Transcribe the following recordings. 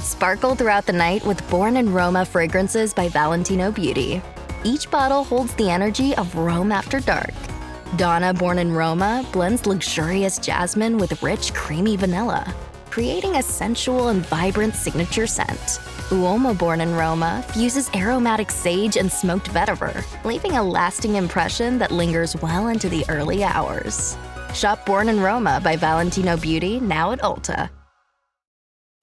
Sparkle throughout the night with Born in Roma fragrances by Valentino Beauty. Each bottle holds the energy of Rome after dark. Donna Born in Roma blends luxurious jasmine with rich, creamy vanilla, creating a sensual and vibrant signature scent. Uomo Born in Roma fuses aromatic sage and smoked vetiver, leaving a lasting impression that lingers well into the early hours. Shop Born in Roma by Valentino Beauty now at Ulta.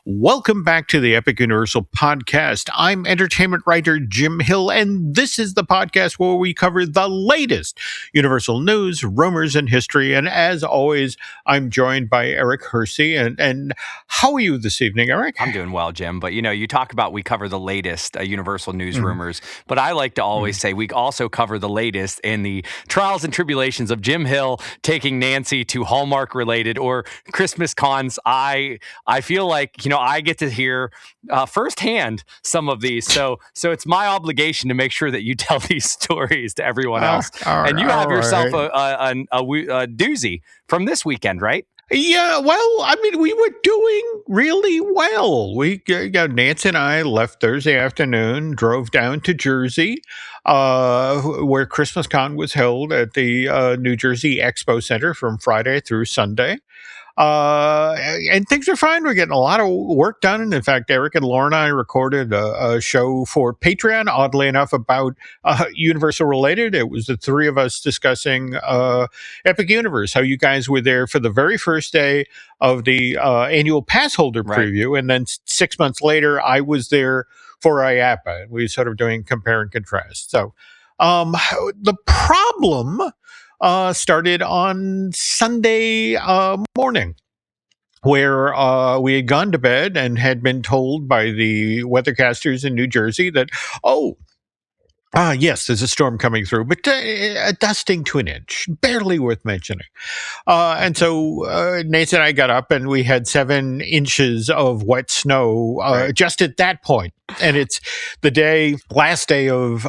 Welcome back to the Epic Universal Podcast. I'm entertainment writer Jim Hill, and this is the podcast where we cover the latest Universal news, rumors, and history. And as always, I'm joined by Eric Hersey. And how are you this evening, Eric? I'm doing well, Jim. But, you talk about we cover the latest Universal news rumors. But I like to always say we also cover the latest in the trials and tribulations of Jim Hill taking Nancy to Hallmark-related or Christmas cons. I feel like, I get to hear firsthand some of these. So it's my obligation to make sure that you tell these stories to everyone else. And you have yourself a doozy from this weekend, right? Yeah, well, we were doing really well. Nancy and I left Thursday afternoon, drove down to Jersey, where Christmas Con was held at the New Jersey Expo Center from Friday through Sunday. And things are fine. We're getting a lot of work done. And in fact, Eric and Laura and I recorded a show for Patreon, oddly enough, about Universal related. It was the three of us discussing Epic Universe, how you guys were there for the very first day of the annual pass holder preview. And then 6 months later, I was there for IAPA. We sort of doing compare and contrast. So the problem started on Sunday morning, where we had gone to bed and had been told by the weathercasters in New Jersey that, yes, there's a storm coming through, but a dusting to an inch, barely worth mentioning. And so Nancy and I got up and we had 7 inches of wet snow just at that point. And it's the last day of,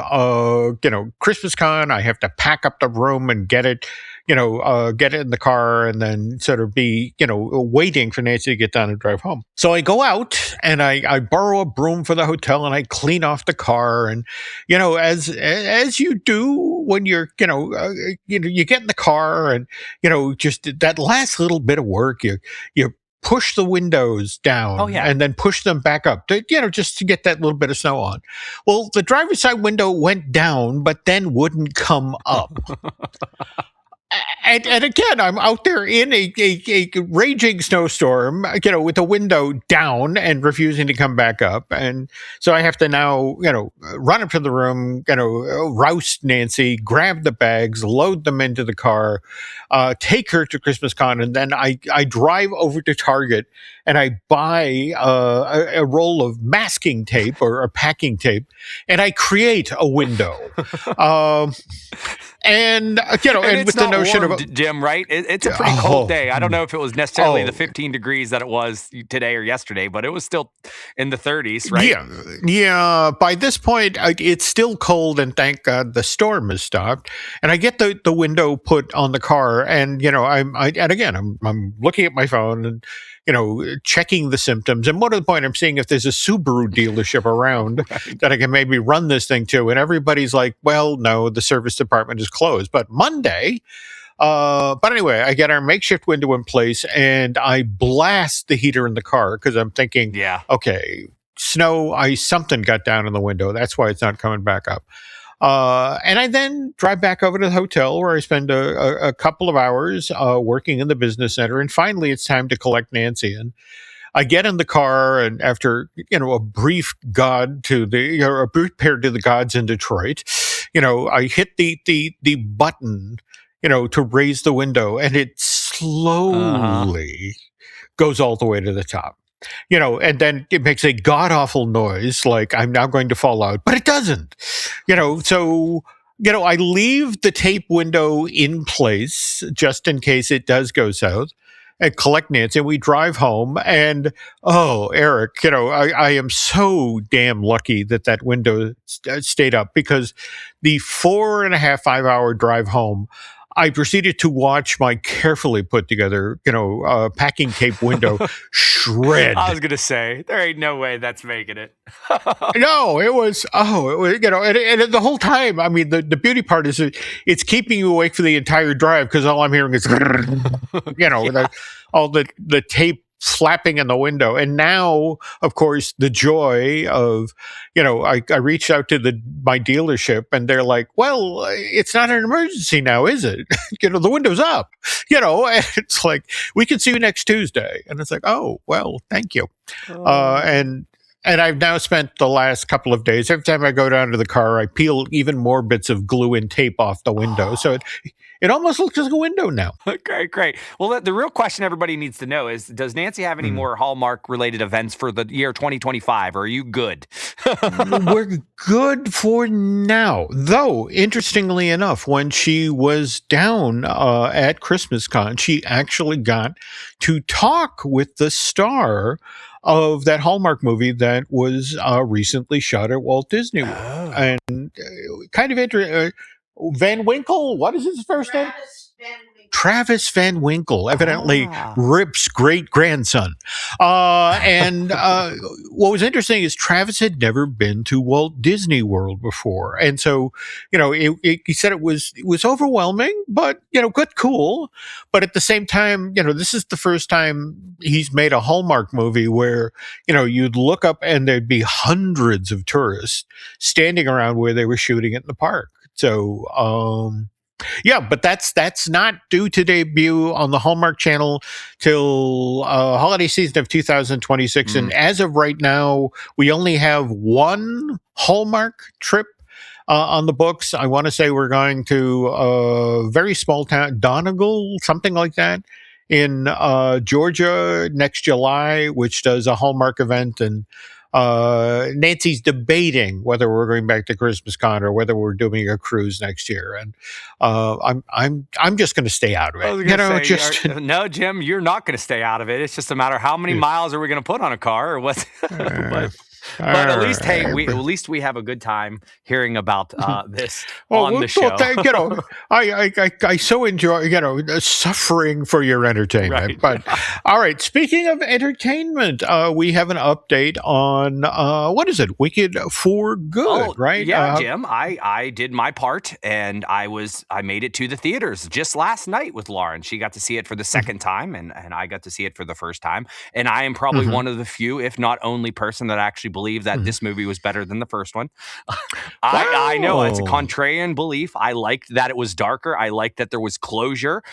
Christmas Con. I have to pack up the room and get it in the car and then sort of be, waiting for Nancy to get down and drive home. So I go out and I borrow a broom for the hotel and I clean off the car. And, as you do when you're, you get in the car and, just that last little bit of work, you push the windows down and then push them back up, just to get that little bit of snow on. Well, the driver's side window went down, but then wouldn't come up. And again, I'm out there in a raging snowstorm, with the window down and refusing to come back up. And so I have to now, run up to the room, roust Nancy, grab the bags, load them into the car, take her to Christmas Con. And then I drive over to Target and I buy a roll of masking tape or packing tape, and I create a window. And with the notion warm, of Jim, right? It's a pretty cold day. I don't know if it was necessarily the 15 degrees that it was today or yesterday, but it was still in the 30s, right? Yeah. By this point, it's still cold, and thank God the storm has stopped. And I get the window put on the car, and I'm looking at my phone and checking the symptoms. And more to the point, I'm seeing if there's a Subaru dealership around that I can maybe run this thing to. And everybody's like, well, no, the service department is closed. But Monday, but anyway, I get our makeshift window in place and I blast the heater in the car because I'm thinking, okay, snow, ice, something got down in the window. That's why it's not coming back up. And I then drive back over to the hotel where I spend a couple of hours working in the business center. And finally, it's time to collect Nancy. And I get in the car, and after a brief pair to the gods in Detroit, I hit the button, to raise the window, and it slowly goes all the way to the top. And then it makes a god-awful noise, like I'm now going to fall out, but it doesn't, so, I leave the tape window in place just in case it does go south and collect Nancy, and we drive home. And, Eric, I am so damn lucky that window stayed up, because the 4.5, 5 hour drive home, I proceeded to watch my carefully put together, packing tape window shred. I was going to say, there ain't no way that's making it. No, it was, and the whole time, I mean, the beauty part is it's keeping you awake for the entire drive because all I'm hearing is, all the tape flapping in the window. And now, of course, the joy of, I reached out to my dealership and they're like, well, it's not an emergency now, is it? The window's up, and it's like, we can see you next Tuesday. And it's like, oh, well, thank you. And I've now spent the last couple of days, every time I go down to the car, I peel even more bits of glue and tape off the window. So it almost looks like a window now. Great. Well, the real question everybody needs to know is, does Nancy have any more Hallmark-related events for the year 2025, or are you good? We're good for now. Though, interestingly enough, when she was down at Christmas Con, she actually got to talk with the star of that Hallmark movie that was recently shot at Walt Disney World. And kind of Van Winkle, what is his first name? Travis Van Winkle, evidently Rip's great-grandson. And what was interesting is Travis had never been to Walt Disney World before. And so, he said it was overwhelming, but, good, cool. But at the same time, this is the first time he's made a Hallmark movie where, you'd look up and there'd be hundreds of tourists standing around where they were shooting it in the park. So, yeah, but that's not due to debut on the Hallmark Channel till holiday season of 2026. And as of right now, we only have one Hallmark trip on the books. I want to say we're going to a very small town, Donegal, something like that, in Georgia next July, which does a Hallmark event. And Nancy's debating whether we're going back to Christmas Con or whether we're doing a cruise next year, and I'm just going to stay out of it. No, Jim, you're not going to stay out of it. It's just a matter of how many miles are we going to put on a car, or what? But at least we have a good time hearing about this on the show. I so enjoy suffering for your entertainment. Right. But all right, speaking of entertainment, we have an update on what is it? Wicked for Good, right? Yeah, Jim. I did my part, and I made it to the theaters just last night with Lauren. She got to see it for the second time, and I got to see it for the first time. And I am probably one of the few, if not only, person that actually believe that this movie was better than the first one. I know it's a contrarian belief. I liked that it was darker. I liked that there was closure.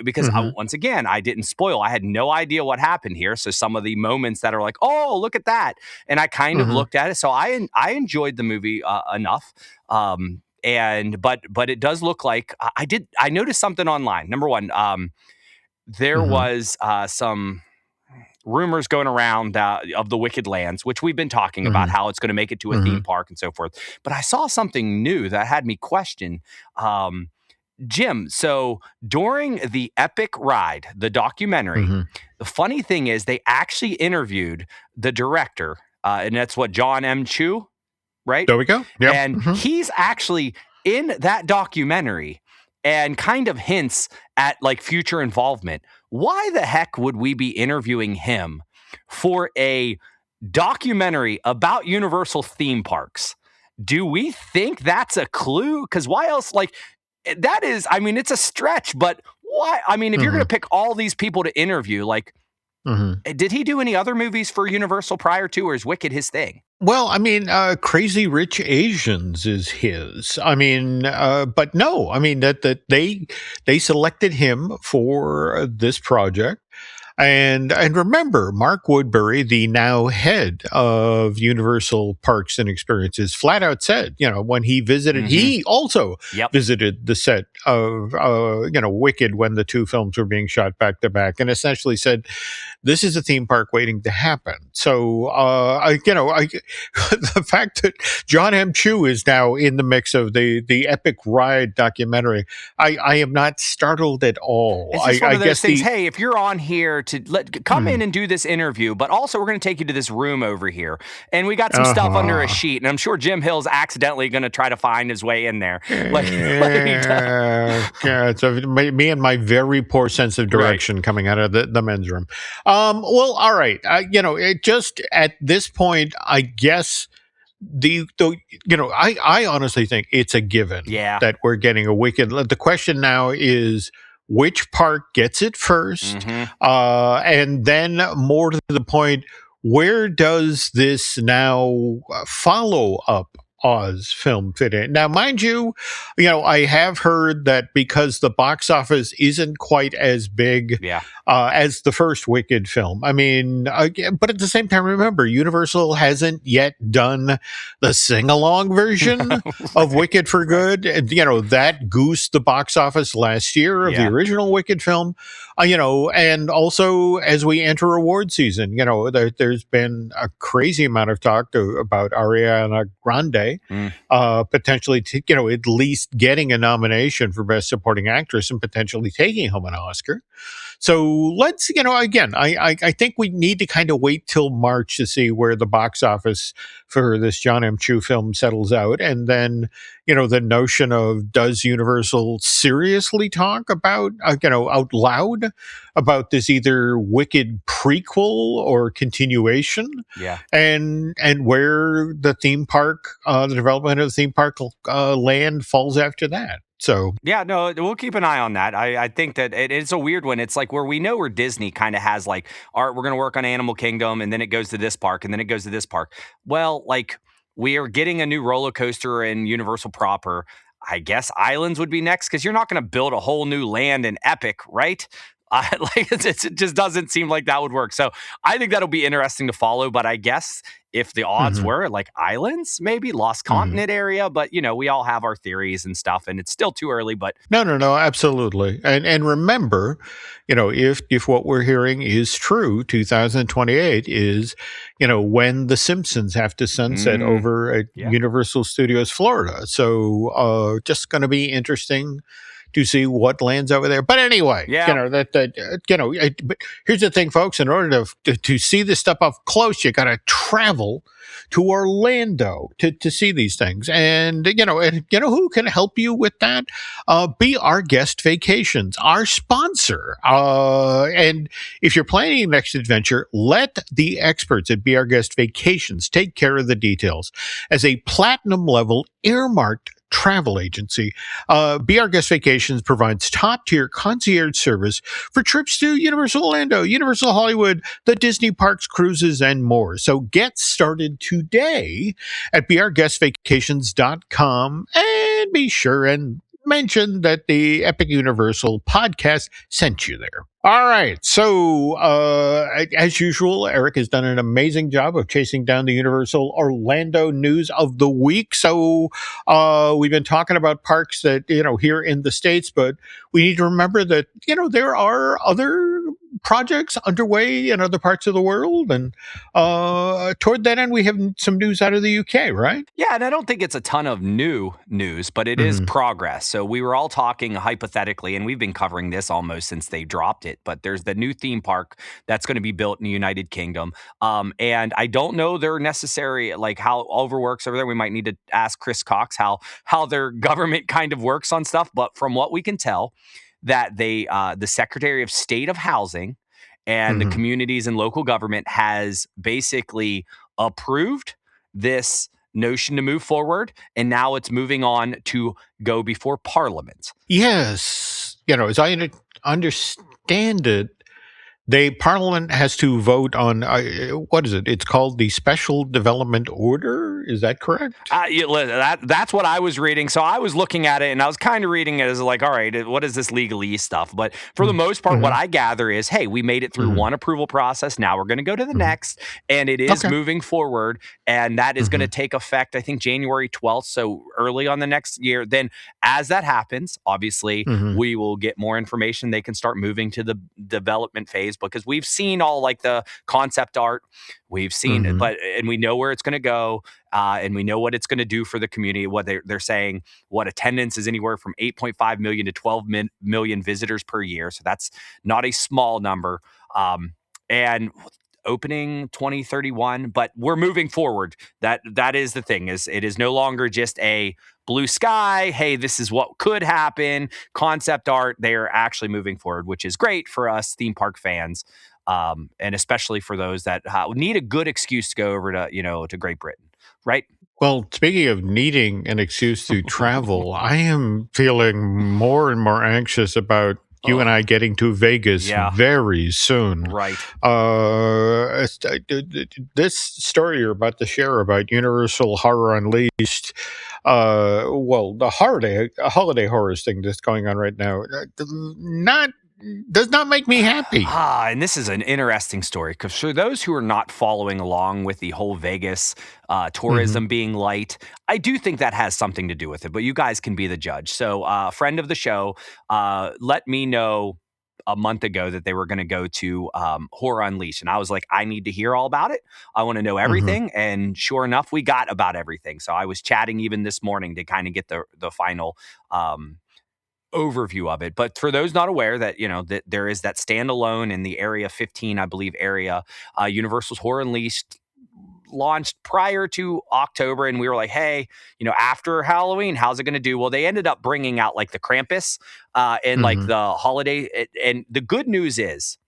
Because once again, I didn't spoil. I had no idea what happened here. So some of the moments that are like, oh, look at that. And I kind of looked at it. So I enjoyed the movie enough. But it does look like I noticed something online. Number one, there was some rumors going around of the Wicked Lands, which we've been talking about, how it's going to make it to a theme park and so forth. But I saw something new that had me question, Jim. So during the Epic Ride, the documentary, the funny thing is they actually interviewed the director, and that's what, John M. Chu, right? There we go. Yep. And he's actually in that documentary and kind of hints at like future involvement. Why the heck would we be interviewing him for a documentary about Universal theme parks? Do we think that's a clue? Because why else? Like, that is, I mean, it's a stretch, but why? I mean, if you're going to pick all these people to interview, like, did he do any other movies for Universal prior to, or is Wicked his thing? Well, I mean, Crazy Rich Asians is his. I mean, but no, I mean that they selected him for this project. And remember, Mark Woodbury, the now head of Universal Parks and Experiences, flat out said, when he visited, he also visited the set of, Wicked when the two films were being shot back to back, and essentially said, this is a theme park waiting to happen. So, the fact that John M. Chu is now in the mix of the Epic Ride documentary, I am not startled at all. It's just one of those things. Hey, if you're on here to come in and do this interview, but also we're going to take you to this room over here, and we got some stuff under a sheet, and I'm sure Jim Hill's accidentally going to try to find his way in there, like he does. Yeah. So me and my very poor sense of direction coming out of the men's room. Well, all right. It just at this point, I guess I honestly think it's a given that we're getting a Wicked. The question now is which park gets it first, and then more to the point, where does this now follow up Oz film fit in? Now, mind you, I have heard that because the box office isn't quite as big as the first Wicked film. I mean, but at the same time, remember, Universal hasn't yet done the sing-along version of Wicked for Good. And, that goosed the box office last year of the original Wicked film. And also as we enter award season, there's been a crazy amount of talk about Ariana Grande potentially, at least getting a nomination for Best Supporting Actress and potentially taking home an Oscar. So let's, again, I think we need to kind of wait till March to see where the box office for this John M. Chu film settles out. And then, the notion of does Universal seriously talk about, out loud about this either Wicked prequel or continuation? And where the theme park, the development of the theme park land falls after that. So we'll keep an eye on that. I think that it's a weird one. It's like where Disney kind of has like, all right, we're going to work on Animal Kingdom, and then it goes to this park, and then it goes to this park. Well, like we are getting a new roller coaster in Universal proper. I guess Islands would be next because you're not going to build a whole new land in Epic, right? It just doesn't seem like that would work. So I think that'll be interesting to follow. But I guess if the odds were like Islands, maybe Lost Continent area, but we all have our theories and stuff, and it's still too early. But no, absolutely. And remember, if what we're hearing is true, 2028 is, when The Simpsons have to sunset over at Universal Studios Florida. So just going to be interesting to see what lands over there. But anyway, but here's the thing, folks, in order to see this stuff up close, you got to travel to Orlando to see these things. And, who can help you with that? Be Our Guest Vacations, our sponsor. And if you're planning your next adventure, let the experts at Be Our Guest Vacations take care of the details. As a platinum level earmarked travel agency, Be Our Guest Vacations provides top-tier concierge service for trips to Universal Orlando, Universal Hollywood, the Disney parks, cruises, and more. So get started today at beourguestvacations.com and be sure and mention that the Epic Universal podcast sent you there. All right. So, as usual, Eric has done an amazing job of chasing down the Universal Orlando news of the week. So, we've been talking about parks that, here in the States, but we need to remember that, there are other projects underway in other parts of the world. And toward that end, we have some news out of the UK, right? Yeah, and I don't think it's a ton of new news, but it is progress. So we were all talking hypothetically, and we've been covering this almost since they dropped it, but there's the new theme park that's going to be built in the United Kingdom. And I don't know their necessary, like how overworks over there. We might need to ask Chris Cox how their government kind of works on stuff. But from what we can tell, that the Secretary of State of Housing and the communities and local government has basically approved this notion to move forward, and now it's moving on to go before Parliament. Yes. As I understand it, Parliament has to vote on, what is it? It's called the Special Development Order. Is that correct? That's what I was reading. So I was looking at it and I was kind of reading it as like, all right, what is this legalese stuff? But for the most part, what I gather is, hey, we made it through one approval process. Now we're going to go to the next, and it is moving forward. And that is going to take effect, I think, January 12th. So early on the next year. Then as that happens, obviously, we will get more information. They can start moving to the development phase, because we've seen all like the concept art, we've seen it, and we know where it's going to go, and we know what it's going to do for the community. What they're saying, what attendance is anywhere from 8.5 million to 12 million visitors per year. So that's not a small number. And opening 2031, but we're moving forward. That is the thing, is it is no longer just a blue sky, hey, this is what could happen, concept art. They're actually moving forward, which is great for us theme park fans, and especially for those that need a good excuse to go over to Great Britain, right? Well, speaking of needing an excuse to travel, I am feeling more and more anxious about you and I getting to Vegas very soon. Right. This story you're about to share about Universal Horror Unleashed, the holiday horrors thing that's going on right now, does not make me happy. And this is an interesting story, because for those who are not following along with the whole Vegas tourism being light, I do think that has something to do with it, but you guys can be the judge. So a friend of the show let me know a month ago that they were going to go to Horror Unleashed, and I was like, I need to hear all about it. I want to know everything. And sure enough, we got about everything. So I was chatting even this morning to kind of get the final overview of it. But for those not aware, that that there is that standalone in the Area 15, I believe, area, Universal's Horror Unleashed launched prior to October, and we were like, hey, after Halloween, how's it going to do? Well, they ended up bringing out like the Krampus and like the holiday, and the good news is,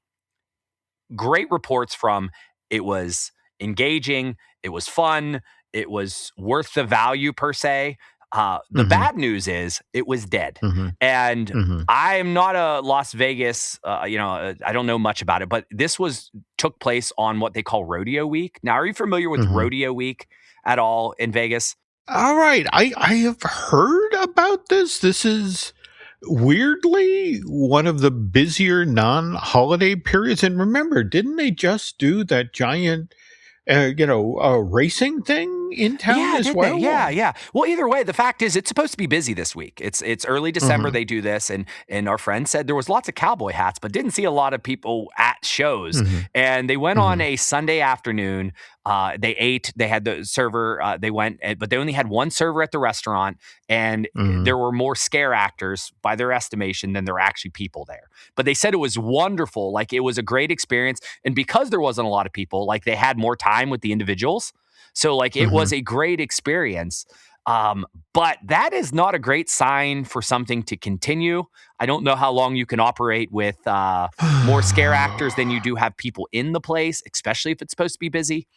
great reports from, it was engaging, it was fun, it was worth the value per se. The bad news is it was dead. And I am not a Las Vegas, I don't know much about it, but this took place on what they call Rodeo Week. Now, are you familiar with Rodeo Week at all in Vegas? All right. I have heard about this. This is weirdly one of the busier non-holiday periods. And remember, didn't they just do that giant racing thing in town as well? Yeah. Well, either way, the fact is, it's supposed to be busy this week. It's early December. They do this, and our friend said there was lots of cowboy hats, but didn't see a lot of people at shows. And they went on a Sunday afternoon. They ate. They had the server. They went, but they only had one server at the restaurant, and there were more scare actors, by their estimation, than there were actually people there. But they said it was wonderful. Like, it was a great experience, and because there wasn't a lot of people, like, they had more time with the individuals. So like, it was a great experience. But that is not a great sign for something to continue. I don't know how long you can operate with more scare actors than you do have people in the place, especially if it's supposed to be busy.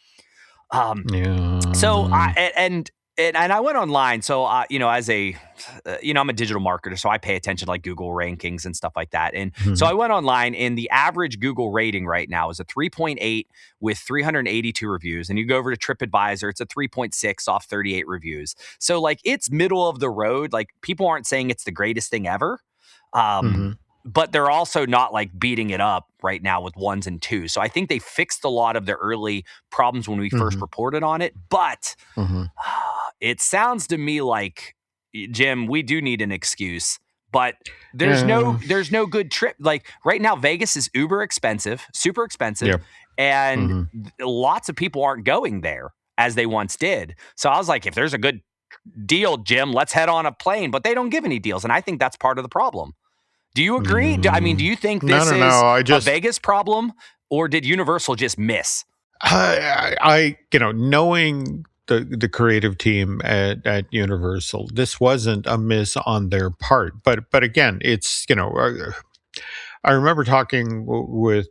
So I went online. So, as I'm a digital marketer, so I pay attention to like Google rankings and stuff like that. And so I went online, and the average Google rating right now is a 3.8 with 382 reviews. And you go over to TripAdvisor, it's a 3.6 off 38 reviews. So like, it's middle of the road. Like, people aren't saying it's the greatest thing ever. But they're also not like beating it up right now with 1s and 2s. So I think they fixed a lot of the early problems when we first reported on it. But it sounds to me like, Jim, we do need an excuse. But there's no good trip. Like, right now, Vegas is super expensive, and lots of people aren't going there as they once did. So I was like, if there's a good deal, Jim, let's head on a plane. But they don't give any deals, and I think that's part of the problem. Do you agree? Do you think this is a Vegas problem, or did Universal just miss? Knowing the creative team at Universal, this wasn't a miss on their part. But again, it's, I remember talking with,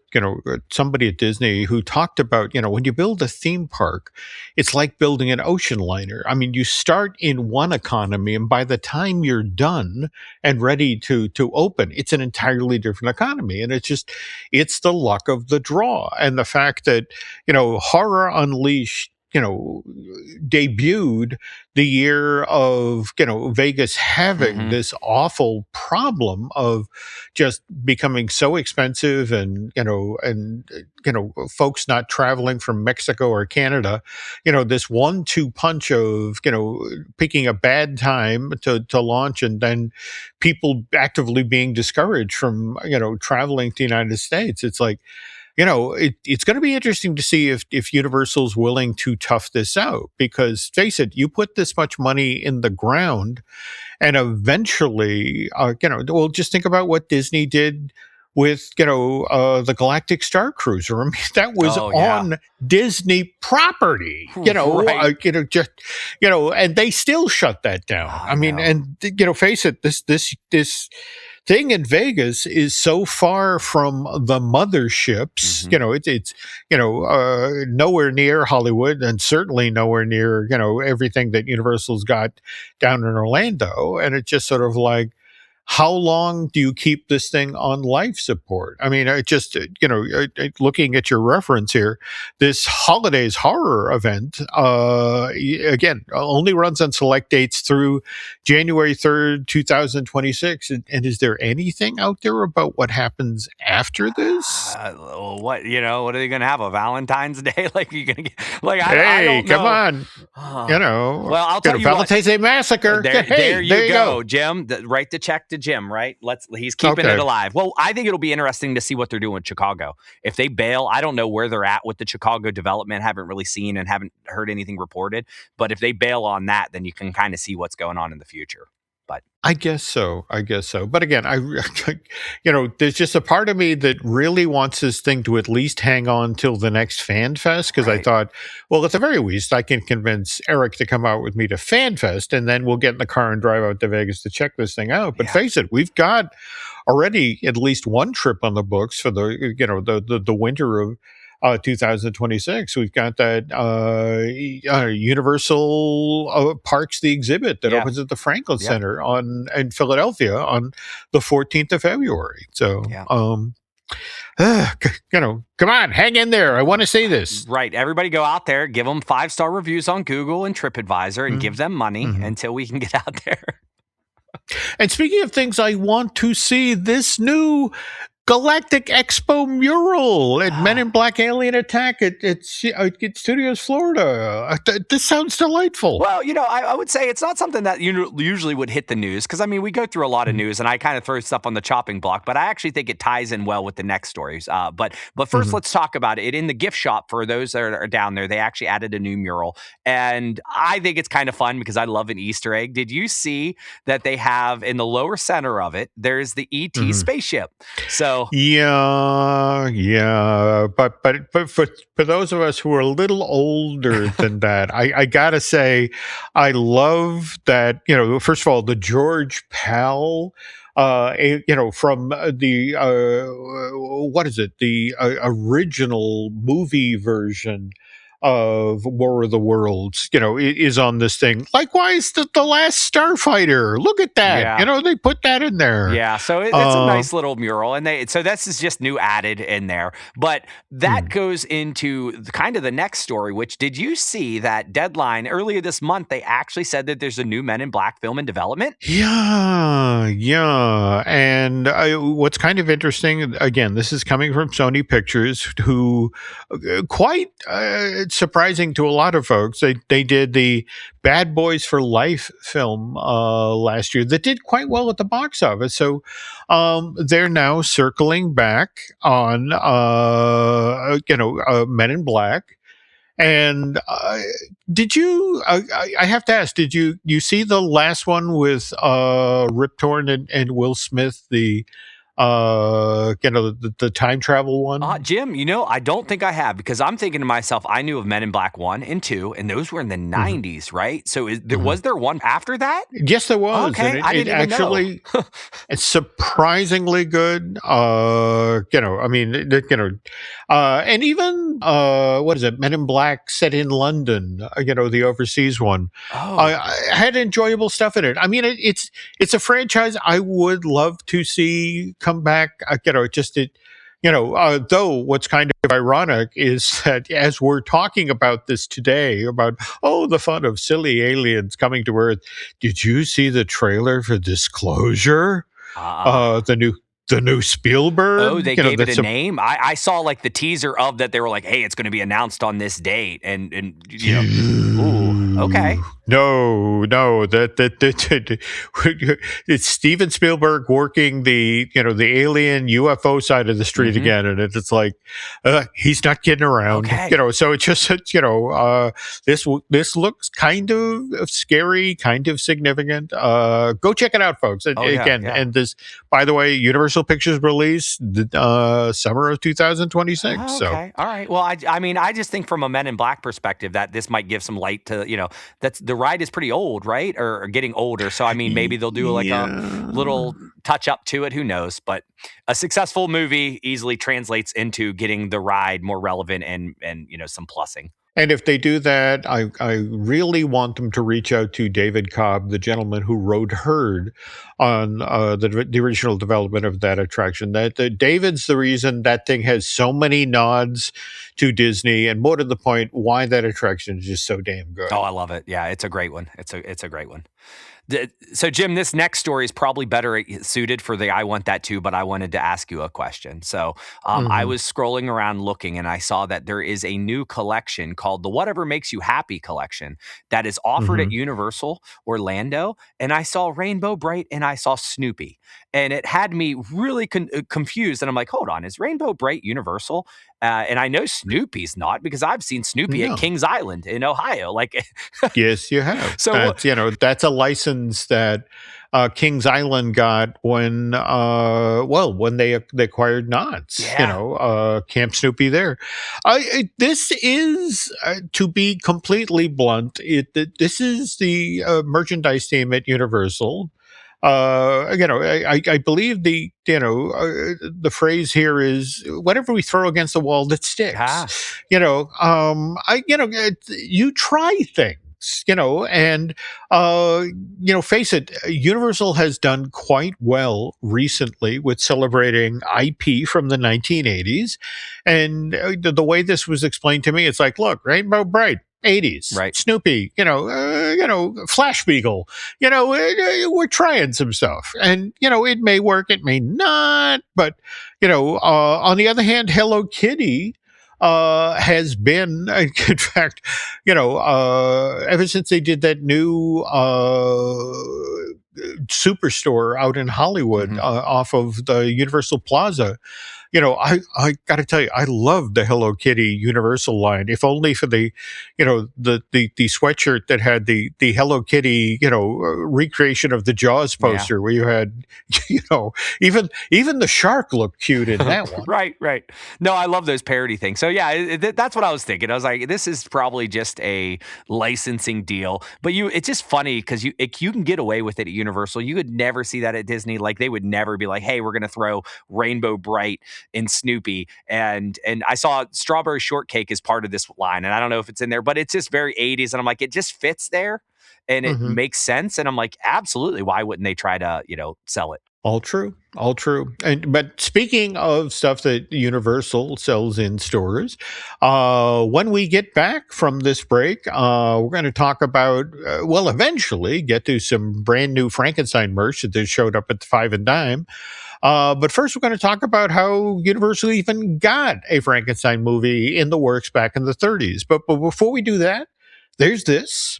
somebody at Disney who talked about, when you build a theme park, it's like building an ocean liner. I mean, you start in one economy, and by the time you're done and ready to open, it's an entirely different economy. And it's the luck of the draw. And the fact that, Horror Unleashed, debuted the year of, Vegas having this awful problem of just becoming so expensive, and folks not traveling from Mexico or Canada, this 1-2 punch of, picking a bad time to launch, and then people actively being discouraged from, traveling to the United States. It's like, it's going to be interesting to see if Universal's willing to tough this out, because face it, you put this much money in the ground, and eventually, just think about what Disney did with the Galactic Star Cruiser. I mean, that was on Disney property. Right. And they still shut that down. I mean, and face it, this thing in Vegas is so far from the motherships. It's nowhere near Hollywood, and certainly nowhere near everything that Universal's got down in Orlando. And it's just sort of like, how long do you keep this thing on life support? I mean, looking at your reference here, this holidays horror event, again, only runs on select dates through January 3rd, 2026. And is there anything out there about what happens after this? What are they going to have, a Valentine's Day? Like, you're going to get, like, I don't know. Come on. Well, I'll tell you Valentine's Day Massacre. There you go, Jim. Write the check to Jim, right? He's keeping it alive. Well, I think it'll be interesting to see what they're doing with Chicago. If they bail, I don't know where they're at with the Chicago development. Haven't really seen and haven't heard anything reported. But if they bail on that, then you can kind of see what's going on in the future. But I guess so. But again, there's just a part of me that really wants this thing to at least hang on till the next Fan Fest, because I thought, well, at the very least, I can convince Eric to come out with me to Fan Fest, and then we'll get in the car and drive out to Vegas to check this thing out. But face it, we've got already at least one trip on the books for the winter of 2026. We've got that Universal Parks the Exhibit that opens at the Franklin Center in Philadelphia on the 14th of February. So, come on, hang in there. I want to see this. Right. Everybody go out there, give them 5-star reviews on Google and TripAdvisor, and give them money until we can get out there. And speaking of things I want to see, this new Galactic Expo mural at Men in Black Alien Attack at Studios Florida. This sounds delightful. Well, I would say it's not something that usually would hit the news, because, I mean, we go through a lot of news, and I kind of throw stuff on the chopping block, but I actually think it ties in well with the next stories. But first, let's talk about it. In the gift shop, for those that are down there, they actually added a new mural, and I think it's kind of fun because I love an Easter egg. Did you see that they have in the lower center of it, there's the E.T. spaceship? So but for those of us who are a little older than that, I gotta say, I love that. First of all, the George Pal, from the what is it? The original movie version of War of the Worlds, is on this thing. Likewise, the Last Starfighter. Look at that. They put that in there. Yeah, so it's a nice little mural, and so this is just new added in there. But that goes into kind of the next story, which, did you see that Deadline earlier this month? They actually said that there's a new Men in Black film in development. Yeah. And what's kind of interesting, again, this is coming from Sony Pictures, who quite surprising to a lot of folks, they did the Bad Boys for Life film last year that did quite well at the box office. So they're now circling back on Men in Black. And did you? I have to ask. Did you see the last one with Rip Torn and Will Smith? The time travel one? Jim, I don't think I have, because I'm thinking to myself, I knew of Men in Black 1 and 2, and those were in the 90s, right? So was there one after that? Yes, there was. Okay, and I didn't even actually, know. It's surprisingly good. And even, what is it? Men in Black set in London, the overseas one. I had enjoyable stuff in it. I mean, it's a franchise I would love to see come back. Though what's kind of ironic is that as we're talking about this today, about, the fun of silly aliens coming to Earth, did you see the trailer for Disclosure? The new Spielberg? Oh, they gave it a name? I saw like the teaser of that. They were like, hey, it's going to be announced on this date. And ooh, okay. No, it's Steven Spielberg working the alien UFO side of the street again, and it's like he's not kidding around. Okay. So it's just this looks kind of scary, kind of significant. Go check it out, folks. And this, by the way, Universal Universal Pictures release summer of 2026. Oh, So okay. All right. Well, I mean, I just think from a Men in Black perspective that this might give some light to, that's the ride is pretty old, right? Or getting older. So, I mean, maybe they'll do like a little touch up to it. Who knows? But a successful movie easily translates into getting the ride more relevant and some plussing. And if they do that, I really want them to reach out to David Cobb, the gentleman who wrote Herd on the original development of that attraction. That David's the reason that thing has so many nods to Disney, and more to the point, why that attraction is just so damn good. Oh, I love it. Yeah, it's a great one. It's a great one. So, Jim, this next story is probably better suited for the I want that too, but I wanted to ask you a question. So I was scrolling around looking and I saw that there is a new collection called the Whatever Makes You Happy collection that is offered at Universal Orlando. And I saw Rainbow Bright and I saw Snoopy. And it had me really confused. And I'm like, hold on, is Rainbow Bright Universal? And I know Snoopy's not, because I've seen Snoopy at Kings Island in Ohio. Like, yes, you have. So that's, that's a license that Kings Island got when they acquired Knott's. Camp Snoopy there. This is, to be completely blunt, this is the merchandise team at Universal. I believe the phrase here is whatever we throw against the wall that sticks. You try things. And face it, Universal has done quite well recently with celebrating IP from the 1980s. And the way this was explained to me, it's like, look, Rainbow Bright, 80s, right? Snoopy, Flash Beagle, we're trying some stuff, and it may work, it may not, but on the other hand, Hello Kitty has been, in fact, ever since they did that new superstore out in Hollywood off of the Universal Plaza. I got to tell you, I love the Hello Kitty Universal line. If only for the sweatshirt that had the Hello Kitty, recreation of the Jaws poster, where you had, even the shark looked cute in that one. Right. No, I love those parody things. So yeah, that's what I was thinking. I was like, this is probably just a licensing deal. But it's just funny because you can get away with it at Universal. You would never see that at Disney. Like, they would never be like, hey, we're going to throw Rainbow Bright in Snoopy, and I saw Strawberry Shortcake as part of this line, and I don't know if it's in there, but it's just very 80s, and I'm like, it just fits there, and it makes sense, and I'm like, absolutely, why wouldn't they try to sell it? All true. But speaking of stuff that Universal sells in stores, when we get back from this break, we're going to talk about, eventually get to some brand new Frankenstein merch that showed up at the Five and Dime. But first, we're going to talk about how Universal even got a Frankenstein movie in the works back in the 30s. But before we do that, there's this.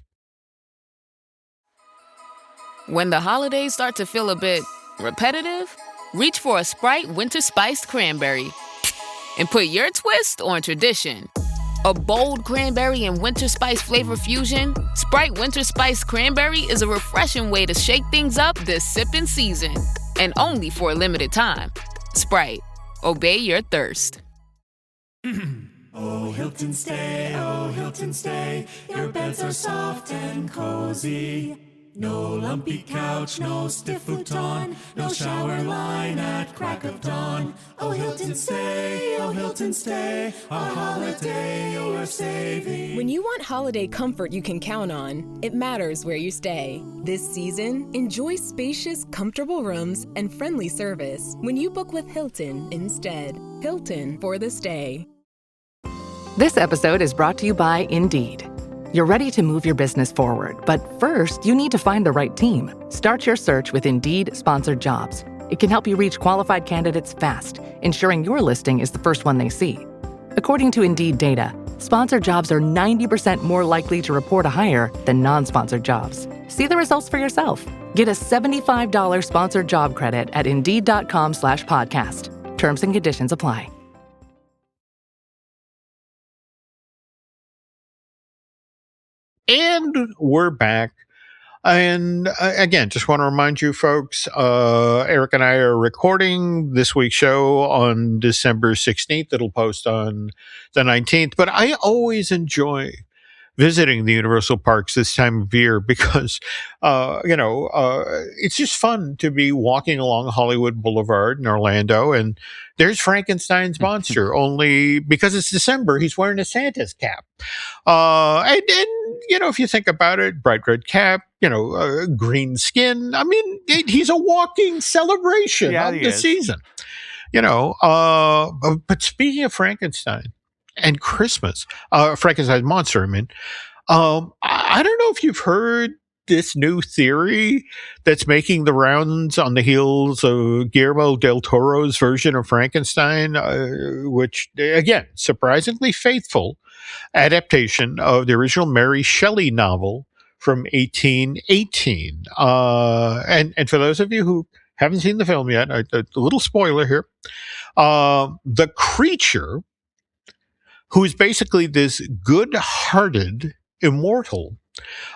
When the holidays start to feel a bit repetitive, reach for a Sprite Winter Spiced Cranberry and put your twist on tradition. A bold cranberry and winter spice flavor fusion, Sprite Winter Spiced Cranberry is a refreshing way to shake things up this sipping season. And only for a limited time. Sprite. Obey your thirst. Oh, Hilton stay. Your beds are soft and cozy. No lumpy couch, no stiff futon, no shower line at crack of dawn. Oh, Hilton stay, a holiday you're saving. When you want holiday comfort you can count on, it matters where you stay. This season, enjoy spacious, comfortable rooms and friendly service when you book with Hilton instead. Hilton for the stay. This episode is brought to you by Indeed. You're ready to move your business forward, but first, you need to find the right team. Start your search with Indeed Sponsored Jobs. It can help you reach qualified candidates fast, ensuring your listing is the first one they see. According to Indeed data, sponsored jobs are 90% more likely to report a hire than non-sponsored jobs. See the results for yourself. Get a $75 sponsored job credit at Indeed.com/podcast. Terms and conditions apply. And we're back. And again, just want to remind you folks, Eric and I are recording this week's show on December 16th. It'll post on the 19th. But I always enjoy visiting the Universal Parks this time of year because, it's just fun to be walking along Hollywood Boulevard in Orlando, and there's Frankenstein's monster. Only because it's December, he's wearing a Santa's cap. And if you think about it, bright red cap, green skin. I mean, he's a walking celebration of the season. But speaking of Frankenstein and Christmas, Frankenstein's monster, I mean, I don't know if you've heard this new theory that's making the rounds on the heels of Guillermo del Toro's version of Frankenstein, which, again, surprisingly faithful adaptation of the original Mary Shelley novel from 1818. And for those of you who haven't seen the film yet, a little spoiler here, the creature, who is basically this good-hearted immortal,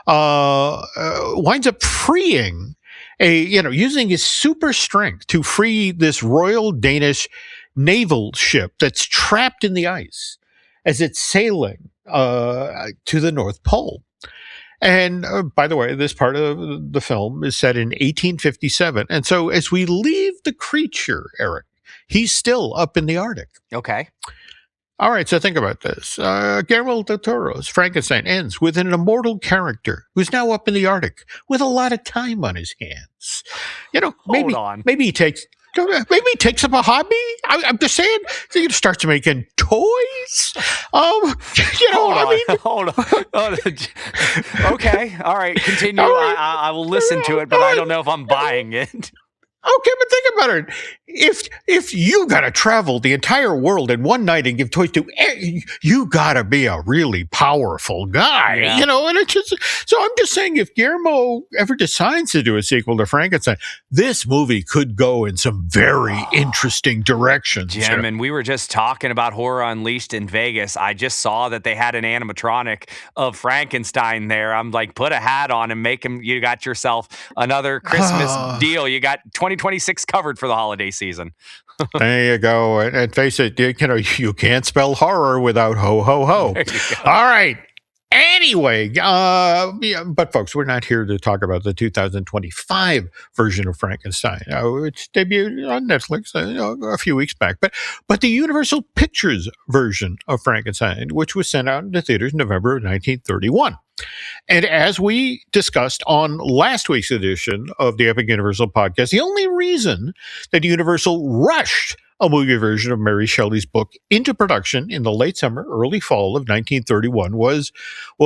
winds up freeing using his super strength to free this Royal Danish naval ship that's trapped in the ice as it's sailing to the North Pole. And by the way, this part of the film is set in 1857. And so as we leave the creature, Eric, he's still up in the Arctic. Okay. All right, so think about this. Guillermo del Toro's Frankenstein ends with an immortal character who's now up in the Arctic with a lot of time on his hands. Maybe he takes up a hobby. I'm just saying, he starts making toys. Hold on. Okay, all right, continue. Right. I will listen to it, but I don't know if I'm buying it. Okay, but think about it. If you got to travel the entire world in one night and give toys to, you got to be a really powerful guy, and it's just, so I'm just saying, if Guillermo ever decides to do a sequel to Frankenstein, this movie could go in some very interesting directions. Jim, and we were just talking about Horror Unleashed in Vegas. I just saw that they had an animatronic of Frankenstein there. I'm like, put a hat on and make him, you got yourself another Christmas deal. You got 2026 covered for the holiday season. There you go. And face it, you can't spell horror without ho, ho, ho. All right. Anyway, but folks, we're not here to talk about the 2025 version of Frankenstein. It's debuted on Netflix a few weeks back. But the Universal Pictures version of Frankenstein, which was sent out into theaters in November of 1931. And as we discussed on last week's edition of the Epic Universal podcast, the only reason that Universal rushed a movie version of Mary Shelley's book into production in the late summer, early fall of 1931 was,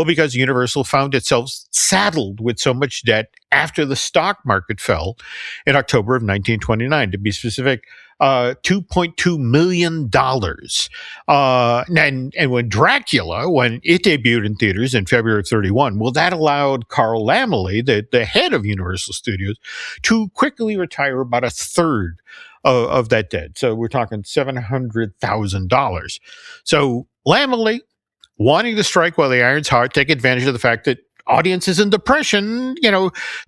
because Universal found itself saddled with so much debt after the stock market fell in October of 1929, to be specific, $2.2 million. And when Dracula, when it debuted in theaters in February of 31, that allowed Carl Laemmle, the head of Universal Studios, to quickly retire about a third of that debt. So we're talking $700,000. So Laemmle, wanting to strike while the iron's hot, take advantage of the fact that audiences in depression,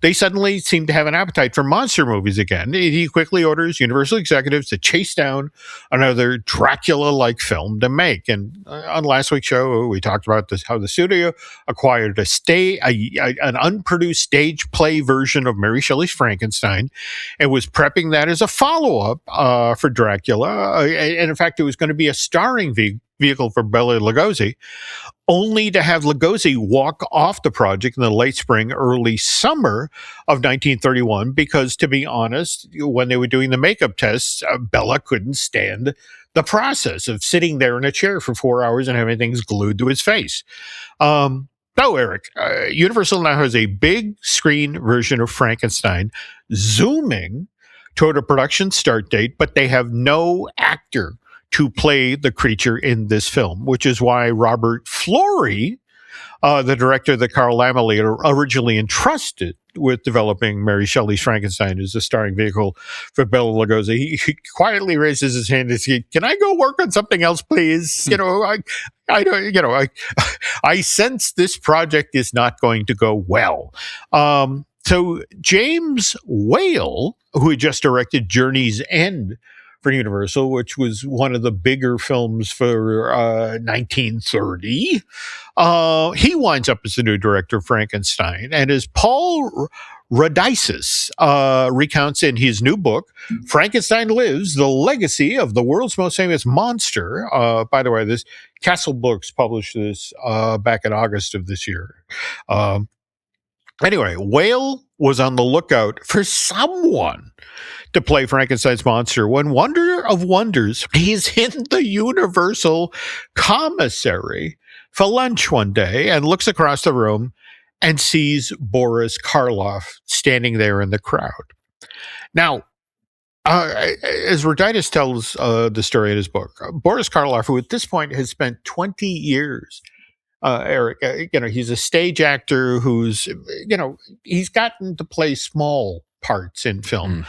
they suddenly seem to have an appetite for monster movies again. He quickly orders Universal executives to chase down another Dracula-like film to make. And on last week's show, we talked about how the studio acquired an unproduced stage play version of Mary Shelley's Frankenstein and was prepping that as a follow-up for Dracula. And in fact, it was going to be a starring vehicle for Bela Lugosi, only to have Lugosi walk off the project in the late spring, early summer of 1931, because, to be honest, when they were doing the makeup tests, Bela couldn't stand the process of sitting there in a chair for 4 hours and having things glued to his face. Eric, Universal now has a big screen version of Frankenstein zooming toward a production start date, but they have no actor to play the creature in this film, which is why Robert Florey the director that Carl Laemmle originally entrusted with developing Mary Shelley's Frankenstein as a starring vehicle for Bela Lugosi. He quietly raises his hand and says, "Can I go work on something else, please? I don't, I sense this project is not going to go well." So James Whale, who had just directed Journey's End for Universal, which was one of the bigger films for 1930, he winds up as the new director of Frankenstein. And as Paul Radices recounts in his new book, Frankenstein Lives, The Legacy of the World's Most Famous Monster. By the way, this Castle Books published this back in August of this year. Anyway, Whale was on the lookout for someone to play Frankenstein's monster when, wonder of wonders, he's in the Universal Commissary for lunch one day and looks across the room and sees Boris Karloff standing there in the crowd. Now, as Roditis tells the story in his book, Boris Karloff, who at this point has spent 20 years Eric, he's a stage actor who's, he's gotten to play small parts in film.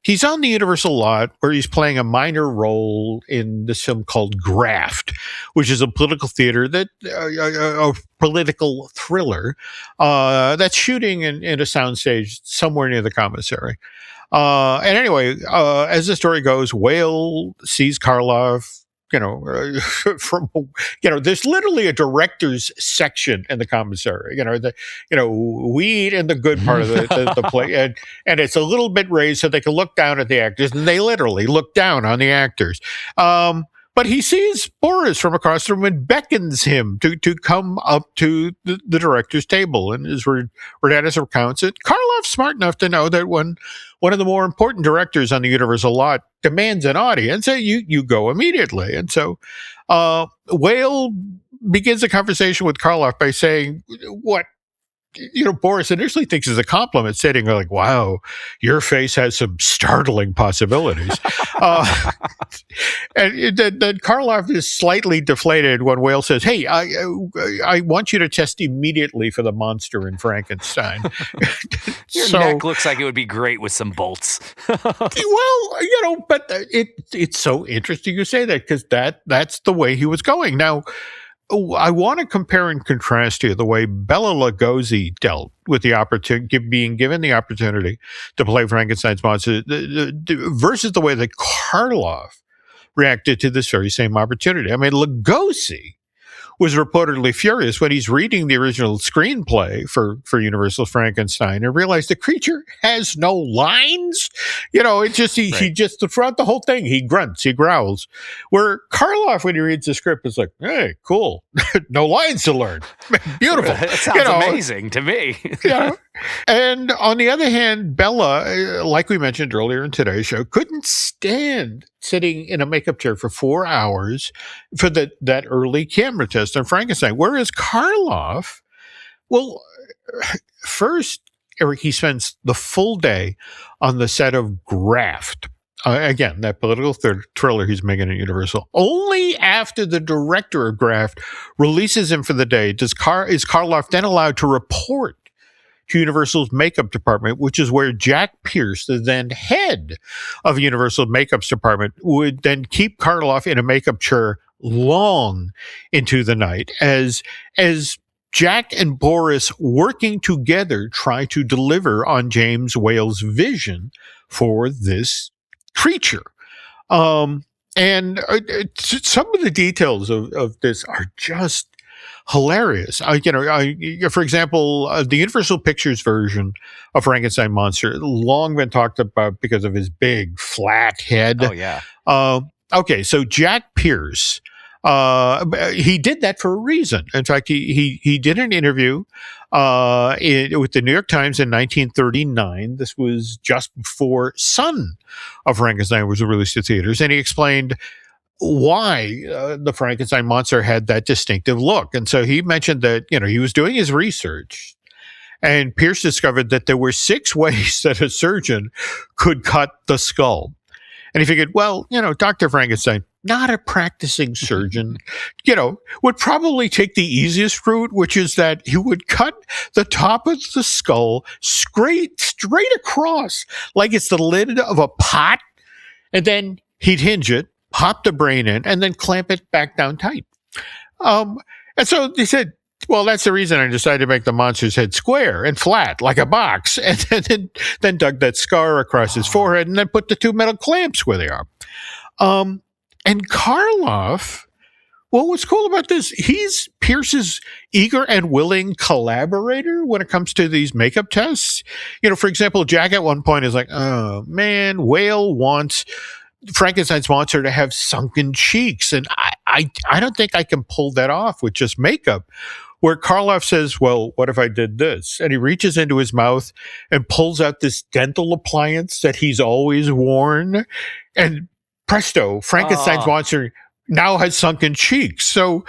He's on the Universal lot where he's playing a minor role in this film called Graft, which is a political theater a political thriller that's shooting in a soundstage somewhere near the commissary. And anyway, as the story goes, Whale sees Karloff. There's literally a director's section in the commissary. We eat in the good part of the play, and it's a little bit raised so they can look down at the actors, and they literally look down on the actors. But he sees Boris from across the room and beckons him to come up to the director's table. And as Roditis recounts it, Karloff's smart enough to know that when one of the more important directors on the Universal lot demands an audience, you go immediately. And so Whale begins a conversation with Karloff by saying what Boris initially thinks is a compliment, saying like, "Wow, your face has some startling possibilities." And then Karloff is slightly deflated when Whale says, "Hey, I want you to test immediately for the monster in Frankenstein." Your neck looks like it would be great with some bolts. Well, but it's so interesting you say that, because that's the way he was going. Now, I want to compare and contrast here the way Bela Lugosi dealt with the opportunity, being given the opportunity to play Frankenstein's monster, versus the way that Karloff reacted to this very same opportunity. I mean, Lugosi was reportedly furious when he's reading the original screenplay for Universal's Frankenstein and realized the creature has no lines. It's just, he just, throughout the whole thing, he grunts, he growls. Where Karloff, when he reads the script, is like, "Hey, cool. No lines to learn. Beautiful." That sounds amazing to me. And on the other hand, Bella, like we mentioned earlier in today's show, couldn't stand sitting in a makeup chair for 4 hours for that early camera test on Frankenstein. Whereas Karloff, well, first, Eric, he spends the full day on the set of Graft. Again, that political thriller he's making at Universal. Only after the director of Graft releases him for the day is Karloff then allowed to report to Universal's makeup department, which is where Jack Pierce, the then head of Universal makeup's department, would then keep Karloff in a makeup chair long into the night as Jack and Boris, working together, try to deliver on James Whale's vision for this creature. And some of the details of this are just hilarious. For example, the Universal Pictures version of Frankenstein Monster, long been talked about because of his big flat head. Oh yeah. Okay, so Jack Pierce, he did that for a reason. In fact, he did an interview with the New York Times in 1939. This was just before Son of Frankenstein was released to theaters, and he explained why the Frankenstein monster had that distinctive look. And so he mentioned that, he was doing his research, and Pierce discovered that there were 6 ways that a surgeon could cut the skull. And he figured, well, Dr. Frankenstein, not a practicing surgeon, would probably take the easiest route, which is that he would cut the top of the skull straight across like it's the lid of a pot, and then he'd hinge it, pop the brain in, and then clamp it back down tight. And so they said, well, that's the reason I decided to make the monster's head square and flat like a box, and then dug that scar across his forehead, and then put the 2 metal clamps where they are. And Karloff, well, what's cool about this, he's Pierce's eager and willing collaborator when it comes to these makeup tests. For example, Jack at one point is like, oh man, Whale wants Frankenstein's monster to have sunken cheeks, and I don't think I can pull that off with just makeup. Where Karloff says, well, what if I did this? And he reaches into his mouth and pulls out this dental appliance that he's always worn, and presto, Frankenstein's monster now has sunken cheeks. So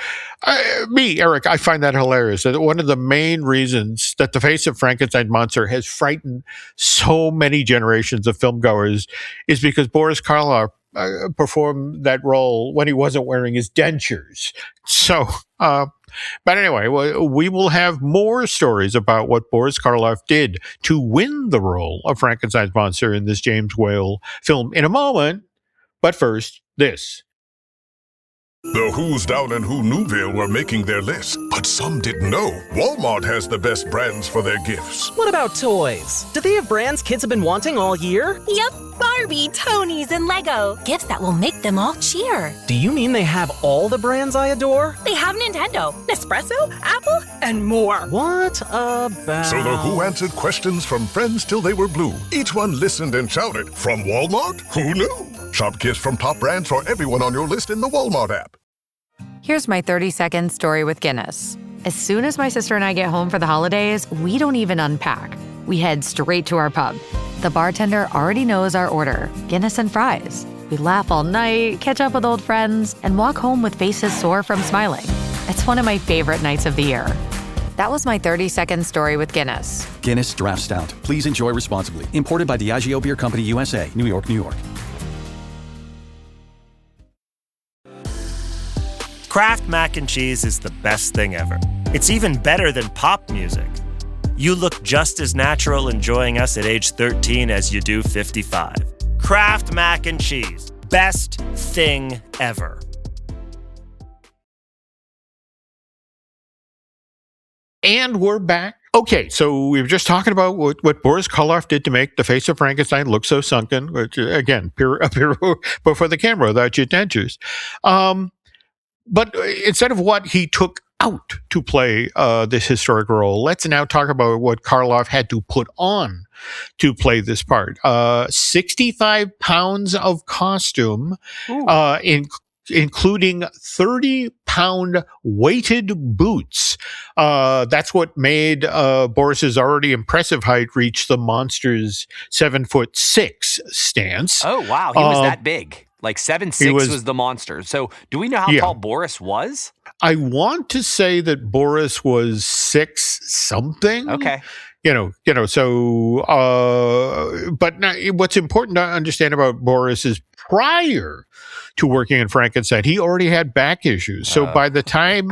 Eric, I find that hilarious. That one of the main reasons that the face of Frankenstein's monster has frightened so many generations of filmgoers is because Boris Karloff performed that role when he wasn't wearing his dentures. So, but anyway, we will have more stories about what Boris Karloff did to win the role of Frankenstein's monster in this James Whale film in a moment. But first, this. The Who's down in Who Newville were making their list, but some didn't know Walmart has the best brands for their gifts. What about toys? Do they have brands kids have been wanting all year? Yep, Barbie, Tony's, and Lego. Gifts that will make them all cheer. Do you mean they have all the brands I adore? They have Nintendo, Nespresso, Apple, and more. What about... So the Who answered questions from friends till they were blue. Each one listened and shouted, from Walmart? Who knew? Shop gifts from top brands for everyone on your list in the Walmart app. Here's my 30-second story with Guinness. As soon as my sister and I get home for the holidays, we don't even unpack. We head straight to our pub. The bartender already knows our order, Guinness and fries. We laugh all night, catch up with old friends, and walk home with faces sore from smiling. It's one of my favorite nights of the year. That was my 30-second story with Guinness. Guinness Draft Stout. Please enjoy responsibly. Imported by Diageo Beer Company, USA, New York, New York. Kraft mac and cheese is the best thing ever. It's even better than pop music. You look just as natural enjoying us at age 13 as you do 55. Kraft mac and cheese. Best thing ever. And we're back. Okay, so we were just talking about what Boris Karloff did to make the face of Frankenstein look so sunken, which, again, appear before the camera without your dentures. But instead of what he took out to play this historic role, let's now talk about what Karloff had to put on to play this part. 65 pounds of costume, including 30-pound weighted boots. That's what made Boris's already impressive height reach the monster's 7'6" stance. Oh, wow. He was that big. Like 7'6" was the monster. So do we know how tall Boris was? I want to say that Boris was 6 something. Okay. So, but now, what's important to understand about Boris is prior to working in Frankenstein, he already had back issues. So by the time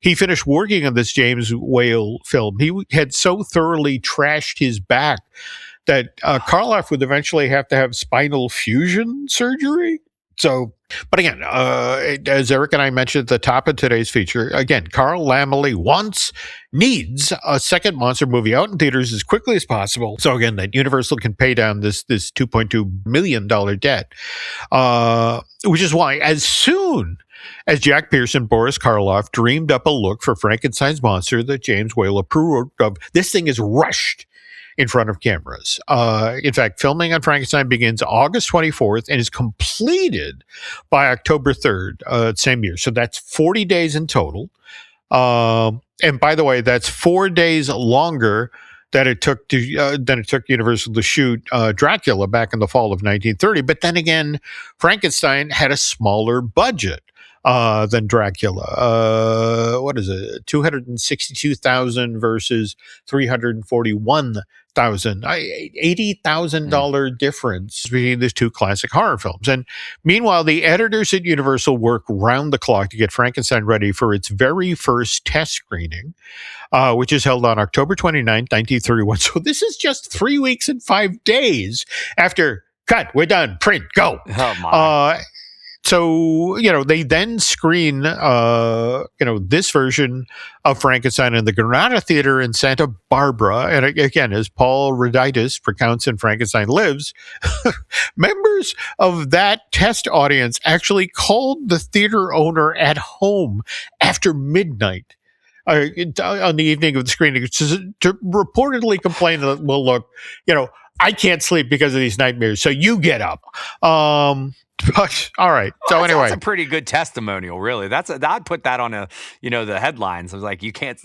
he finished working on this James Whale film, he had so thoroughly trashed his back that Karloff would eventually have to have spinal fusion surgery. So, but again, as Eric and I mentioned at the top of today's feature, again, Carl Laemmle needs a second monster movie out in theaters as quickly as possible. So again, that Universal can pay down this $2.2 million debt, which is why as soon as Jack Pierce and Boris Karloff dreamed up a look for Frankenstein's monster that James Whale approved of, this thing is rushed in front of cameras. In fact, filming on Frankenstein begins August 24th and is completed by October 3rd, same year. So that's 40 days in total. And by the way, that's 4 days longer than it took Universal to shoot Dracula back in the fall of 1930. But then again, Frankenstein had a smaller budget than Dracula. What is it? $262,000 versus $341,000 $80,000 difference between these two classic horror films. And meanwhile, the editors at Universal work round the clock to get Frankenstein ready for its very first test screening, which is held on October 29th, 1931. So this is just 3 weeks and 5 days after, cut, we're done, print, go. Oh, my. So, they then screen, this version of Frankenstein in the Granada Theater in Santa Barbara. And again, as Paul Raditis recounts in Frankenstein Lives, members of that test audience actually called the theater owner at home after midnight on the evening of the screening to reportedly complain that, well, look, I can't sleep because of these nightmares, so you get up. But, all right. So anyway, that's a pretty good testimonial, really. I'd put that on the headlines. I was like, you can't.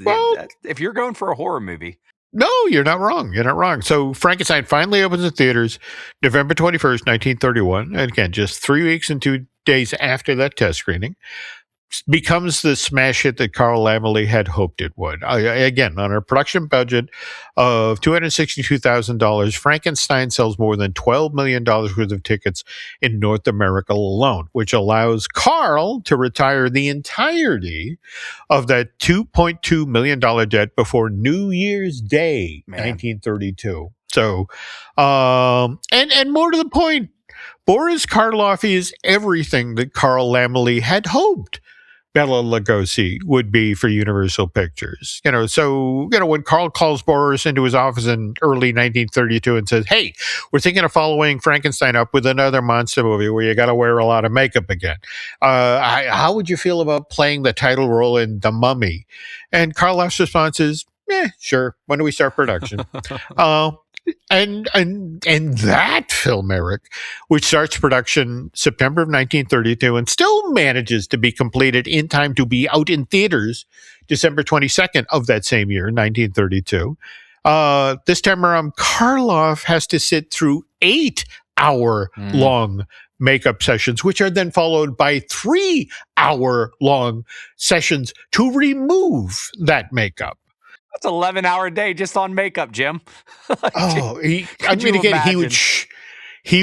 If you're going for a horror movie. No, you're not wrong. You're not wrong. So Frankenstein finally opens in theaters November 21st, 1931. And again, just 3 weeks and 2 days after that test screening. Becomes the smash hit that Carl Laemmle had hoped it would. Again, on a production budget of $262,000, Frankenstein sells more than $12 million worth of tickets in North America alone, which allows Carl to retire the entirety of that $2.2 million debt before New Year's Day, 1932. So, and more to the point, Boris Karloff is everything that Carl Laemmle had hoped Bela Lugosi would be for Universal Pictures. So when Carl calls Boris into his office in early 1932 and says, hey, we're thinking of following Frankenstein up with another monster movie where you got to wear a lot of makeup again. How would you feel about playing the title role in The Mummy? And Karloff's response is, sure. When do we start production? And that film, Eric, which starts production September of 1932 and still manages to be completed in time to be out in theaters December 22nd of that same year, 1932. This time around, Karloff has to sit through 8-hour-long makeup sessions, which are then followed by 3-hour-long sessions to remove that makeup. That's 11-hour day just on makeup, Jim. He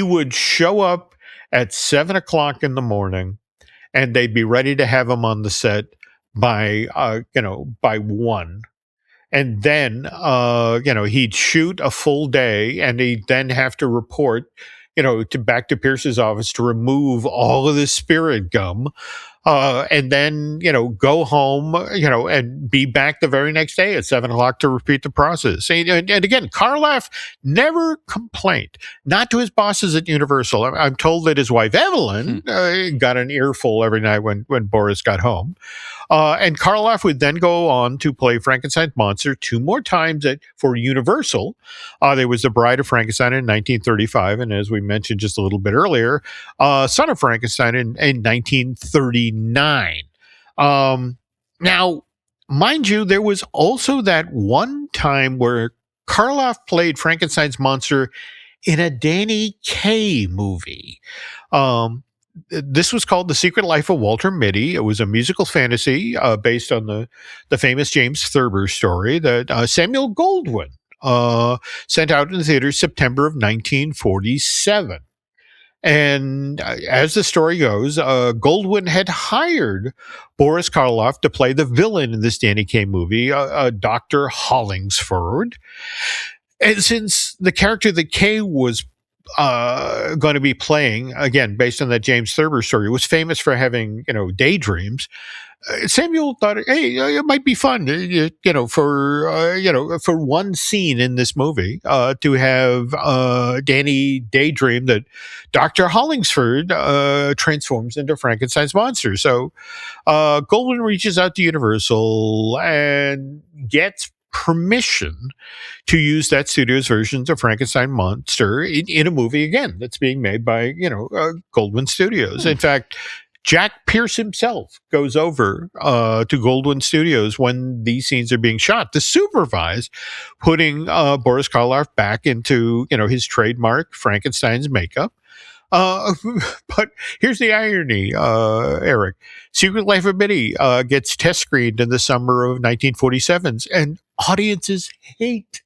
would show up at 7:00 in the morning, and they'd be ready to have him on the set by 1. And then, he'd shoot a full day, and he'd then have to report, back to Pierce's office to remove all of the spirit gum. And then, go home, and be back the very next day at 7:00 to repeat the process. And again, Karloff never complained, not to his bosses at Universal. I'm told that his wife, Evelyn, got an earful every night when Boris got home. And Karloff would then go on to play Frankenstein's monster 2 more times for Universal. There was The Bride of Frankenstein in 1935, and as we mentioned just a little bit earlier, Son of Frankenstein in 1939. Now, mind you, there was also that one time where Karloff played Frankenstein's monster in a Danny Kaye movie. This was called The Secret Life of Walter Mitty. It was a musical fantasy based on the famous James Thurber story that Samuel Goldwyn sent out in the theaters September of 1947. And as the story goes, Goldwyn had hired Boris Karloff to play the villain in this Danny Kaye movie, Dr. Hollingsford. And since the character that Kaye was going to be playing, again, based on that James Thurber story, was famous for having, daydreams, Samuel thought, hey, it might be fun, for one scene in this movie, to have Danny daydream that Dr. Hollingsford transforms into Frankenstein's monster. So Goldwyn reaches out to Universal and gets permission to use that studio's versions of Frankenstein monster in a movie again that's being made by Goldwyn Studios. In fact, Jack Pierce himself goes over to Goldwyn Studios when these scenes are being shot to supervise putting Boris Karloff back into his trademark Frankenstein's makeup. But here's the irony, Eric. Secret Life of Mitty gets test screened in the summer of 1947, and audiences hate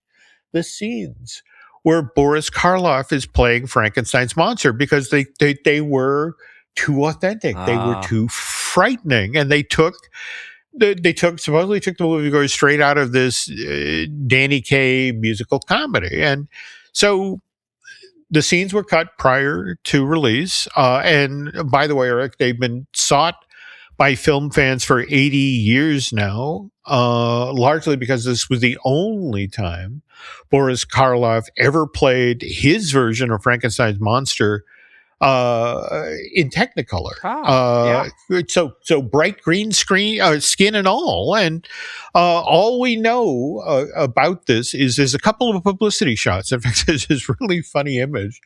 the scenes where Boris Karloff is playing Frankenstein's monster because they were too authentic. They were too frightening, and they supposedly took the moviegoers straight out of this Danny Kaye musical comedy. And so the scenes were cut prior to release. And by the way, Eric, they've been sought by film fans for 80 years now, largely because this was the only time Boris Karloff ever played his version of Frankenstein's monster in Technicolor. So bright green screen, skin and all. And all we know about this is there's a couple of publicity shots. In fact, there's this really funny image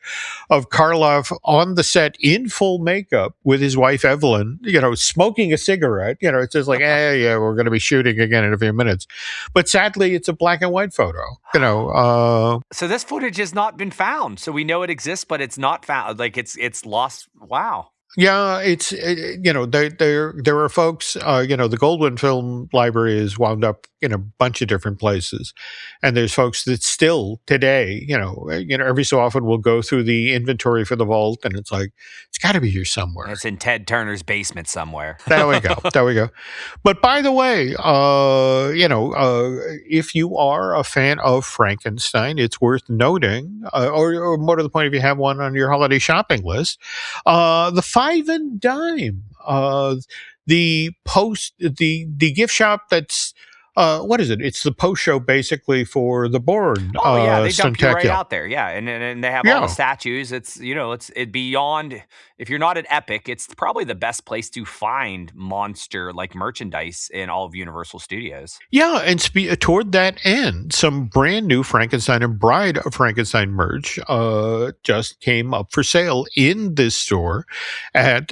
of Karloff on the set in full makeup with his wife Evelyn, smoking a cigarette. It's just like, yeah, we're going to be shooting again in a few minutes. But sadly, it's a black and white photo. So this footage has not been found. So we know it exists, but it's not found. Like it's lost. Wow. Yeah, it's there are folks. The Goldwyn Film Library is wound up in a bunch of different places, and there's folks that still today, every so often will go through the inventory for the vault, and it's like it's got to be here somewhere. It's in Ted Turner's basement somewhere. There we go. But by the way, if you are a fan of Frankenstein, it's worth noting, or more to the point, if you have one on your holiday shopping list, the 5 and Dime, the gift shop that's what is it? It's the post show basically for the Bourne. They dump you right out there. Yeah, and they have all the statues. It's it's beyond. If you're not an Epic, it's probably the best place to find monster like merchandise in all of Universal Studios. Yeah, and toward that end, some brand new Frankenstein and Bride of Frankenstein merch just came up for sale in this store at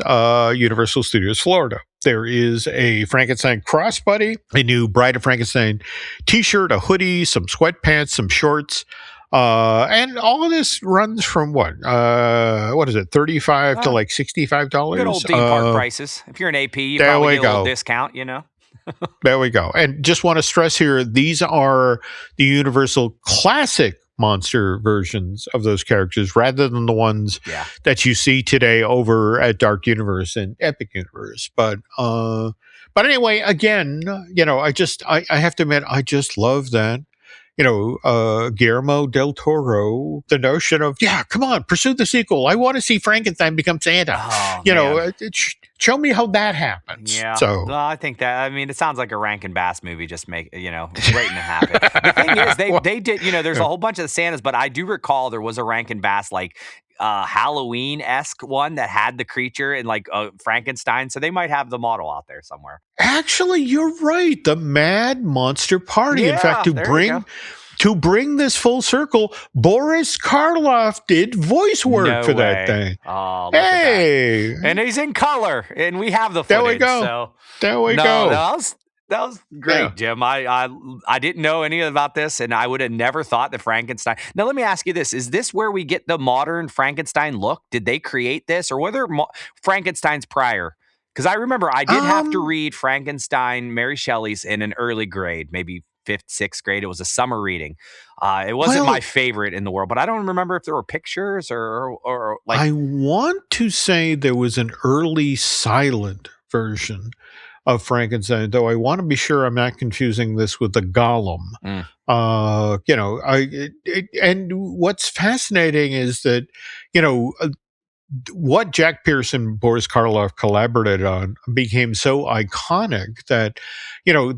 Universal Studios Florida. There is a Frankenstein crossbody, a new Bride of Frankenstein t-shirt, a hoodie, some sweatpants, some shorts. And all of this runs from what is it, $35 to like $65? Good old theme park prices. If you're an AP, you probably get a little discount, There we go. And just want to stress here, these are the Universal Classic monster versions of those characters rather than the ones that you see today over at Dark Universe and Epic Universe. But anyway, again, I have to admit, I just love that. Guillermo del Toro, the notion of, come on, pursue the sequel. I want to see Frankenstein become Santa. Show me how that happens. Yeah. So I think that, it sounds like a Rankin Bass movie. Just make, waiting to happen. The thing is, they did, there's a whole bunch of the Santas, but I do recall there was a Rankin Bass, Halloween-esque one that had the creature and Frankenstein. So they might have the model out there somewhere. Actually, you're right. The Mad Monster Party. In fact, to bring this full circle, Boris Karloff did voice work for that thing. Oh, look at that. And he's in color, and we have the footage. There we go. So. There we go. That was great, Jim. I didn't know any about this, and I would have never thought that Frankenstein. Now, let me ask you this. Is this where we get the modern Frankenstein look? Did they create this, or were there Frankensteins prior? Because I remember I did have to read Frankenstein, Mary Shelley's in an early grade, maybe 5th, 6th grade. It was a summer reading. It wasn't my favorite in the world, but I don't remember if there were pictures or like. I want to say there was an early silent version of Frankenstein, though I want to be sure I'm not confusing this with the Golem. And what's fascinating is that, what Jack Pierce and Boris Karloff collaborated on became so iconic that,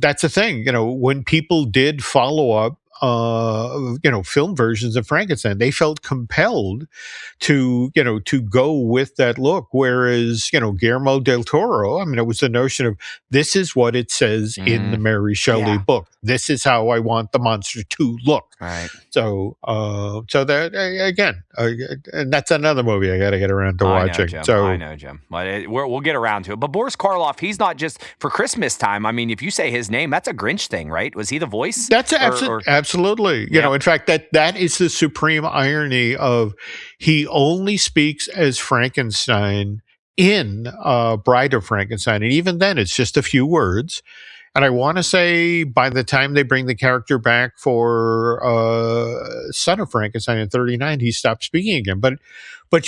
that's the thing, when people did follow up, film versions of Frankenstein, they felt compelled to go with that look. Whereas, Guillermo del Toro, it was the notion of this is what it says in the Mary Shelley book. This is how I want the monster to look. Right. So that again, and that's another movie I got to get around to watching. I know, Jim. But we'll get around to it. But Boris Karloff, he's not just for Christmas time. If you say his name, that's a Grinch thing, right? Was he the voice? That's absolutely. In fact, that is the supreme irony of he only speaks as Frankenstein in Bride of Frankenstein, and even then, it's just a few words. And I want to say by the time they bring the character back for Son of Frankenstein in 39, he stopped speaking again. But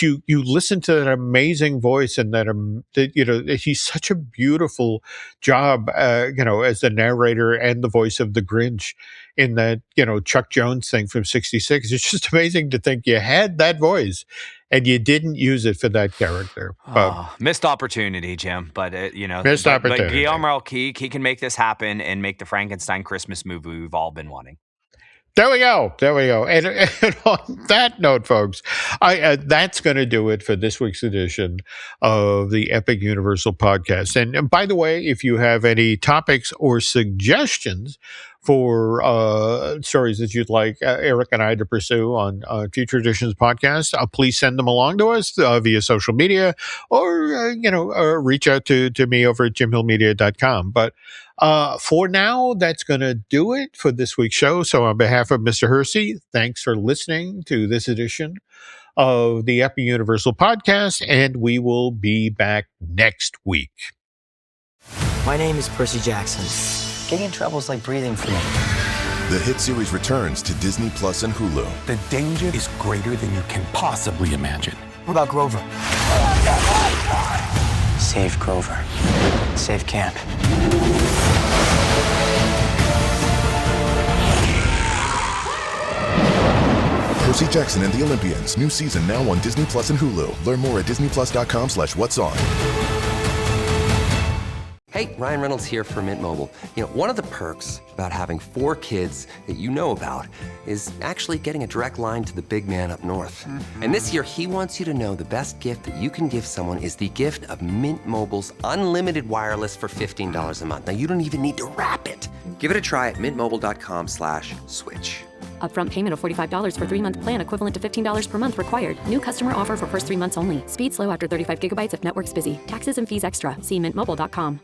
you listen to that amazing voice and he's such a beautiful job, as the narrator and the voice of the Grinch in that, Chuck Jones thing from 66. It's just amazing to think you had that voice and you didn't use it for that character. Missed opportunity, Jim. But missed opportunity. But Guillermo Alquique, he can make this happen and make the Frankenstein Christmas movie we've all been wanting. There we go. And on that note, folks, that's going to do it for this week's edition of the Epic Universal Podcast. And by the way, if you have any topics or suggestions for stories that you'd like Eric and I to pursue on Future Editions podcast, please send them along to us via social media or reach out to me over at jimhillmedia.com. But for now, that's going to do it for this week's show. So on behalf of Mr. Hersey, thanks for listening to this edition of the Epic Universal Podcast, and we will be back next week. My name is Percy Jackson. Getting in trouble is like breathing for me. The hit series returns to Disney Plus and Hulu. The danger is greater than you can possibly imagine. What about Grover? Save Grover. Save camp. Percy Jackson and the Olympians. New season now on Disney Plus and Hulu. Learn more at disneyplus.com/what's-on. Hey, Ryan Reynolds here for Mint Mobile. One of the perks about having 4 kids that you know about is actually getting a direct line to the big man up north. Mm-hmm. And this year, he wants you to know the best gift that you can give someone is the gift of Mint Mobile's unlimited wireless for $15 a month. Now, you don't even need to wrap it. Give it a try at mintmobile.com/switch. Upfront payment of $45 for 3-month plan equivalent to $15 per month required. New customer offer for first 3 months only. Speed slow after 35 gigabytes if network's busy. Taxes and fees extra. See mintmobile.com.